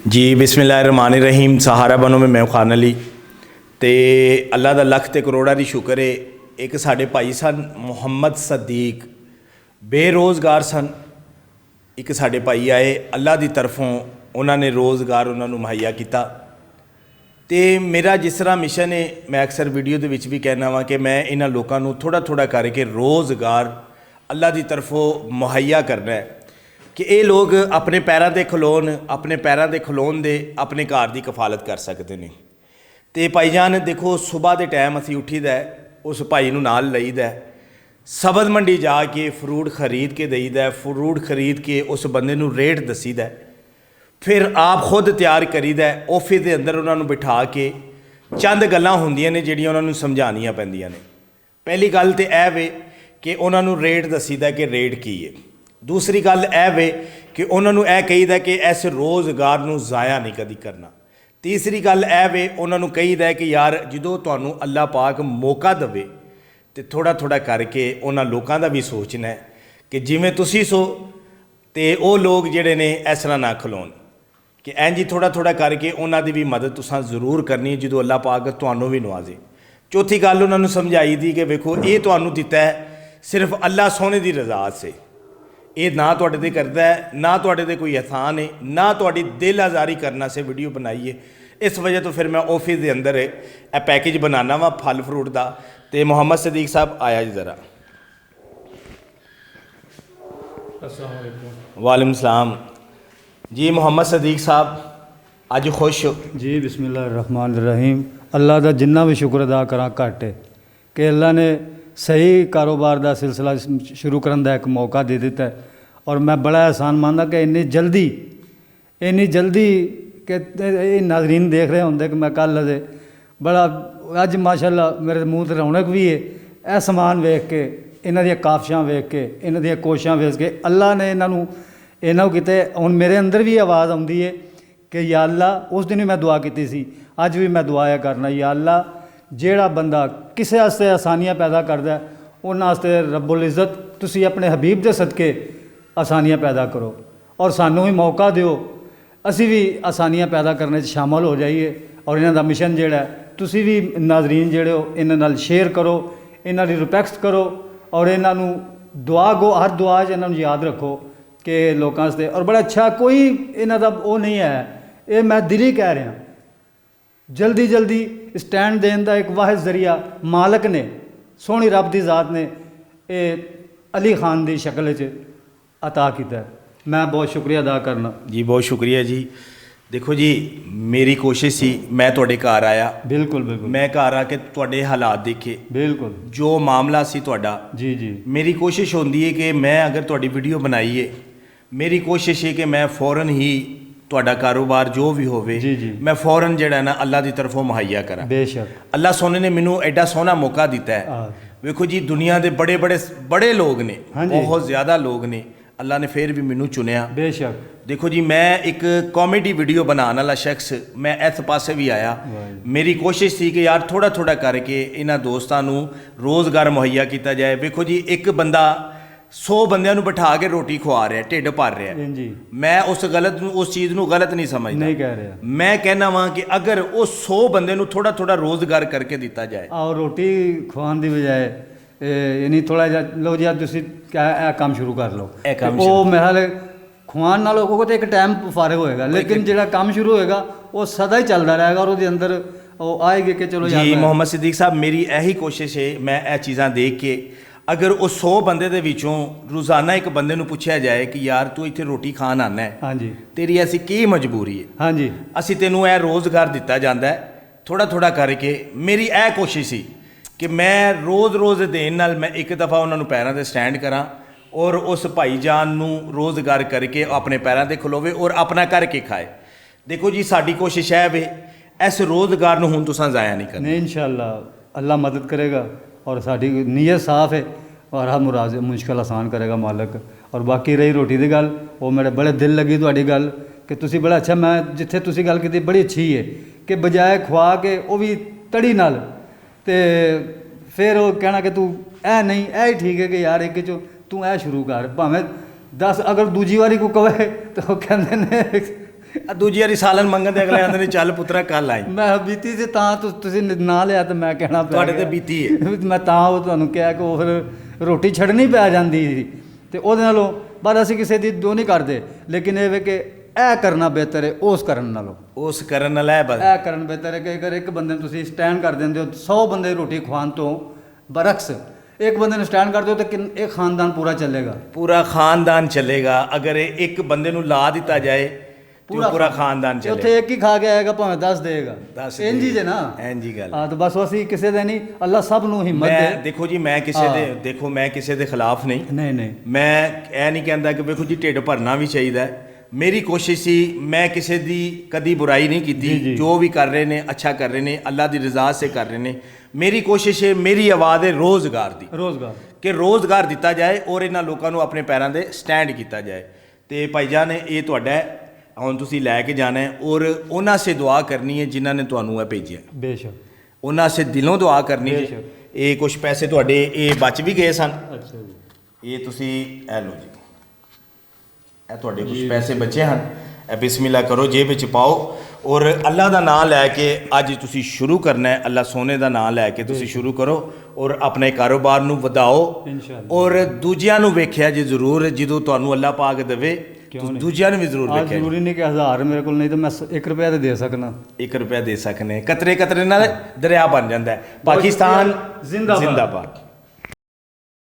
जी बिस्मिल्लाहिर्रहमानिर्रहीम। सहारा बनो में मैं खान अली तो अल्लाह का लख तो करोड़ा की शुक्र है। एक साढ़े भाई सन मुहम्मद सदीक बेरोज़गार सन। एक साढ़े भाई आए, अल्लाह की तरफों उन्होंने रोज़गार उन्होंने मुहैया किया। तो मेरा जिस तरह मिशन है, मैं अक्सर वीडियो के विच भी कहना वा कि मैं इन्होंने लोगों को थोड़ा थोड़ा करके रोज़गार अल्लाह की तरफों मुहैया करना है कि ये लोग अपने पैरों पर खलोन, अपने पैरों पर खलोन दे अपने घर की कफालत कर सकते हैं। तो भाईजान देखो, सुबह के टाइम असी उठीदा है, उस भाई नूं नाल लईदा है, सब्ज़ मंडी जाके फ्रूट खरीद के देईदा है, फ्रूट खरीद के उस बंदे नूं रेट दसीदा है, फिर आप खुद तैयार करीदा है। ऑफिस के अंदर उन्होंने बिठा के चंद गल्लां हुंदियां ने जिहड़ियां उन्होंने समझानियां पैंदियां ने। पहली गल तो यह वे कि उन्होंने रेट दसीदा कि रेट की है। दूसरी गल यह वे कि उन्होंने यह कहीदा कि इस रोज़गार नूं ज़ाया नहीं कदी करना। तीसरी गल यह वे उन्होंने कहीदा कि यार जो तुहानूं अल्लाह पाक मौका देवे तो थोड़ा थोड़ा करके उन्होंने लोगों का भी सोचना है कि जिमें तुसी सो तो वो लोग जिहड़े ने इस तरह ना खलोन, कि इंज ही थोड़ा थोड़ा करके उन्हों की भी मदद तुसां जरूर करनी जो अल्लाह पाक तुहानूं भी नवाजे। चौथी गल उन्होंने समझाई दी कि वेखो ये तुहानूं दिता है सिर्फ अल्लाह सोने की रज़ा से, ये ना तुहाडे ते करदा है, ना तुहाडे ते कोई एहसान है, ना तुहाडी दिल आज़ारी करना से वीडियो बनाई है। इस वजह तो फिर मैं ऑफिस के अंदर यह पैकेज बनाना वा फल फ्रूट का। तो मुहम्मद सदीक साहब आया जी ज़रा। वालेकुम सलाम जी। मुहम्मद सदीक साहब अज खुश जी। बिस्मिल्लाहिर्रहमानिर्रहीम। अल्लाह का जिन्ना भी शुक्र अदा करा घट है कि अल्लाह ने सही कारोबार का सिलसिला शुरू करने का एक मौका दे दिता है। और मैं बड़ा एहसान मानदा कि इन्नी जल्दी कि नाज़रीन देख रहे होंगे कि मैं कल दे बड़ा अज माशाअल्लाह मेरे मूँह ते रौनक भी है। यह समान वेख के, इन्हां दी काफशां वेख के, इन्हां दी कोशिशां वेख के अल्लाह ने इन्हों किते। हुण मेरे अंदर भी आवाज़ आउंदी है कि या अल्लाह, उस दिन भी मैं दुआ की सी, अज भी मैं दुआ करना, या अल्लाह जेड़ा बंदा किसी वास्ते आसानियां पैदा करता है उन्हां वास्ते रब्बुल इज़्ज़त तुसी अपने हबीब के सदके आसानियां पैदा करो और सानू भी मौका दिओ, असी भी आसानियां पैदा करने शामिल हो जाइए। और इन्हां दा मिशन जेड़ा तुसी भी नाज़रीन जेड़े हो इन्हां नाल शेयर करो, इन्हां दी रिस्पेक्ट करो और इन्हां नू दुआ गो, हर दुआ च इन्हां नू याद रखो कि लोगों वास्ते। और बड़ा अच्छा कोई इन्हां दा वो नहीं है, ये मैं दिली कह रहा। जल्दी स्टैंड देने का एक वाहिद जरिया मालक ने, सोहनी रब की ज़ात ने ये अली खान की शक्ल च अता किया है। मैं बहुत शुक्रिया अदा करना जी। बहुत शुक्रिया जी। देखो जी, मेरी कोशिश सी, मैं तुहाडे घर आया, बिल्कुल मैं घर आके तुहाडे हालात देखे, बिल्कुल जो मामला सी तुहाडा। जी। मेरी कोशिश होंदी है कि मैं अगर तुहाडी वीडियो बनाई है, मेरी कोशिश है कि मैं फौरन ही तुहाडा कारोबार जो भी होवे जी मैं फौरन जेड़ा ना अल्लाह की तरफों मुहैया करा। बेशक अल्लाह सोने ने मैनू एडा सोहना मौका दिता है। वेखो जी, दुनिया के बड़े लोग ने, बहुत ज़्यादा लोग ने, अल्लाह ने फिर भी मैनू चुनिया। बेशक देखो जी, मैं एक कॉमेडी वीडियो बनाने वाला शख्स, मैं इस पासे भी आया। मेरी कोशिश थी कि यार थोड़ा थोड़ा करके इन्हां दोस्तां नू रोज़गार मुहैया किया जाए। देखो जी, एक बंदा 100 बंदियां नू बिठा के रोटी खुआ रहा है, ढिड भर रहा है। जी। मैं उस चीज़ नू गलत नहीं समझदा, नहीं कह रहा। मैं कहना वा कि अगर वो 100 बंदे नू थोड़ा थोड़ा रोज़गार करके दिता जाए और रोटी खुआने की बजाय यानी थोड़ा जिहा लो जी तुसीं क्या काम शुरू कर लो, वो मेरे हाल खुआन नाल होगा तो एक टाइम फारग होएगा, लेकिन जो काम शुरू होएगा वो सदा ही चलता रहेगा और वो अंदर वो आएगी कि चलो जी। मुहम्मद सदीक साहब, मेरी यही कोशिश है, मैं यह चीज़ां देख के अगर वो 100 बंदे दे विचों रोज़ाना एक बंदे नू पूछा जाए कि यार तू इत्थे रोटी खान आना है, हाँ जी, तेरी ऐसी की मजबूरी है, हाँ जी, असी तेनू यह रोज़गार दिता जाता है थोड़ा थोड़ा करके। मेरी यह कोशिश सी कि मैं रोज़ देन नाल मैं एक दफ़ा उन्होंने पैरों पर स्टैंड करा और उस भाईजान नू रोज़गार करके अपने पैरों पर खलोवे और अपना करके खाए। देखो जी, साडी कोशिश है वे इस रोज़गार नू हुण तुसां ज़ाया नहीं करना। नहीं, इंशाअल्लाह अल्लाह मदद करेगा और साडी नीयत साफ है और हर मुराद मुश्किल आसान करेगा मालक। और बाकी रही रोटी की गल, वो मेरे बड़े दिल लगी तुहाडी गल कि तुसी बड़ा अच्छा, मैं जिथे तुसी गल की बड़ी अच्छी है कि बजाय खुआ के वो भी तड़ी नाल ते फिर वो कहना कि तू ऐ नहीं ऐ ही ठीक है कि यार एक चो तू ऐ शुरू कर, भावें 10 अगर दूजी बारी को कहे तो कहते हैं ਆ ਦੂਜੀ ਵਾਰੀ ਸਾਲਨ ਮੰਗਣ ਦੇ ਅਗਲੇ ਆਂਦੇ ਨੇ ਚੱਲ ਪੁੱਤਰਾ ਕੱਲ ਆਈ। ਮੈਂ ਬੀਤੀ ਸੀ ਤਾਂ ਤੁਸੀਂ ਨਾਂ ਲਿਆ ਤੇ ਮੈਂ ਕਹਿਣਾ ਪਿਆ ਤੁਹਾਡੇ ਤੇ ਬੀਤੀ ਹੈ। ਮੈਂ ਤਾਂ ਉਹ ਤੁਹਾਨੂੰ ਕਿਹਾ ਕਿ ਉਹ ਫਿਰ ਰੋਟੀ ਛੱਡਣੀ ਪੈ ਜਾਂਦੀ ਸੀ ਤੇ ਉਹਦੇ ਨਾਲੋਂ ਪਰ ਅਸੀਂ ਕਿਸੇ ਦੀ ਦੋ ਨਹੀਂ ਕਰਦੇ, ਲੇਕਿਨ ਇਹ ਵੇ ਕਿ ਇਹ ਕਰਨਾ ਬਿਹਤਰ ਹੈ ਉਸ ਕਰਨ ਨਾਲੋਂ। ਉਸ ਕਰਨ ਨਾਲ ਹੈ ਬਸ ਇਹ ਕਰਨ ਬਿਹਤਰ ਹੈ ਕਿ ਅਗਰ ਇੱਕ ਬੰਦੇ ਨੂੰ ਤੁਸੀਂ ਸਟੈਂਡ ਕਰ ਦਿੰਦੇ ਹੋ 100 ਬੰਦੇ ਰੋਟੀ ਖਵਾਉਣ ਤੋਂ ਬਰਕਸ ਇੱਕ ਬੰਦੇ ਨੂੰ ਸਟੈਂਡ ਕਰ ਦਿਓ ਤਾਂ ਇਹ ਖਾਨਦਾਨ ਪੂਰਾ ਚੱਲੇਗਾ। ਪੂਰਾ ਖਾਨਦਾਨ ਚੱਲੇਗਾ। ਅਗਰ ਇਹ ਇੱਕ ਬੰਦੇ ਨੂੰ ਲਾ ਦਿੱਤਾ ਜਾਏ ਤੇ ਉਹ ਪੂਰਾ ਖਾਨਦਾਨ ਤੇ ਚੱਲੇਗਾ। ਉੱਥੇ ਇੱਕ ਹੀ ਖਾ ਕੇ ਆਏਗਾ ਭਾਵੇਂ 10 ਦੇਗਾ। ਇੰਜ ਹੀ ਜੇ ਨਾ, ਇੰਜ ਹੀ ਗੱਲ। ਹਾਂ ਤਾਂ ਬਸ ਅਸੀਂ ਕਿਸੇ ਦੇ ਨਹੀਂ, ਅੱਲਾ ਸਭ ਨੂੰ ਹਿੰਮਤ ਮੈਂ ਦੇ। ਦੇਖੋ ਜੀ ਮੈਂ ਕਿਸੇ ਦੇ ਦੇਖੋ ਮੈਂ ਕਿਸੇ ਦੇ ਖਿਲਾਫ ਨਹੀਂ, ਨਹੀਂ ਮੈਂ ਇਹ ਨਹੀਂ ਕਹਿੰਦਾ ਕਿ ਵੇਖੋ ਜੀ ਢਿੱਡ ਭਰਨਾ ਵੀ ਚਾਹੀਦਾ ਹੈ। ਮੇਰੀ ਕੋਸ਼ਿਸ਼ ਸੀ ਮੈਂ ਕਿਸੇ ਦੀ ਕਦੀ ਬੁਰਾਈ ਨਹੀਂ ਕੀਤੀ। ਜੋ ਵੀ ਕਰ ਰਹੇ ਨੇ ਅੱਛਾ ਕਰ ਰਹੇ ਨੇ, ਅੱਲਾ ਦੀ ਰਜ਼ਾ ਸੇ ਕਰ ਰਹੇ ਨੇ। ਮੇਰੀ ਕੋਸ਼ਿਸ਼ ਹੈ, ਮੇਰੀ ਆਵਾਜ਼ ਹੈ ਰੋਜ਼ਗਾਰ ਦੀ, ਰੋਜ਼ਗਾਰ ਕਿ ਰੋਜ਼ਗਾਰ ਦਿੱਤਾ ਜਾਏ ਔਰ ਇਹਨਾਂ ਲੋਕਾਂ ਨੂੰ ਆਪਣੇ ਪੈਰਾਂ ਦੇ ਸਟੈਂਡ ਕੀਤਾ ਜਾਏ। ਤੇ ਭਾਈਜਾਨ ਇਹ ਤੁਹਾਡਾ ਹੈ, ਹੁਣ ਤੁਸੀਂ ਲੈ ਕੇ ਜਾਣਾ ਹੈ ਔਰ ਉਹਨਾਂ ਸੇ ਦੁਆ ਕਰਨੀ ਹੈ ਜਿਨ੍ਹਾਂ ਨੇ ਤੁਹਾਨੂੰ ਇਹ ਭੇਜਿਆ। ਬੇਸ਼ੱਕ ਉਹਨਾਂ ਸੇ ਦਿਲੋਂ ਦੁਆ ਕਰਨੀ ਹੈ। ਇਹ ਕੁਝ ਪੈਸੇ ਤੁਹਾਡੇ ਇਹ ਬਚ ਵੀ ਗਏ ਸਨ। ਅੱਛਾ ਜੀ, ਇਹ ਤੁਸੀਂ ਇਹ ਲਓ ਜੀ, ਇਹ ਤੁਹਾਡੇ ਕੁਝ ਪੈਸੇ ਬਚੇ ਹਨ। ਇਹ ਬਿਸਮਿਲ੍ਲਾ ਕਰੋ, ਜੇਬ ਵਿੱਚ ਪਾਓ ਔਰ ਅੱਲਾ ਦਾ ਨਾਮ ਲੈ ਕੇ ਅੱਜ ਤੁਸੀਂ ਸ਼ੁਰੂ ਕਰਨਾ ਹੈ। ਅੱਲਾ ਸੋਨੇ ਦਾ ਨਾਮ ਲੈ ਕੇ ਤੁਸੀਂ ਸ਼ੁਰੂ ਕਰੋ ਔਰ ਆਪਣੇ ਕਾਰੋਬਾਰ ਨੂੰ ਵਧਾਓ ਇਨਸ਼ਾਅੱਲਾ। ਔਰ ਦੂਜਿਆਂ ਨੂੰ ਵੇਖਿਆ ਜੇ ਜ਼ਰੂਰ, ਜਦੋਂ ਤੁਹਾਨੂੰ ਅੱਲਾ ਪਾਕ ਦੇਵੇ ਦੂਜਿਆਂ ਨੂੰ ਵੀ ਜ਼ਰੂਰ ਆ ਵੇਖਿਆ। ਜ਼ਰੂਰੀ ਨਹੀਂ ਕਿ 1000 ਮੇਰੇ ਕੋਲ ਨਹੀਂ ਤਾਂ ਮੈਂ 1 ਰੁਪਿਆ ਤੇ ਦੇ ਸਕਣਾ। 1 ਰੁਪਿਆ ਦੇ ਸਕਨੇ, ਕਤਰੇ ਕਤਰੇ ਨਾਲ ਦਰਿਆ ਬਣ ਜਾਂਦਾ ਹੈ। ਪਾਕਿਸਤਾਨ ਜ਼ਿੰਦਾਬਾਦ। ਜ਼ਿੰਦਾਬਾਦ।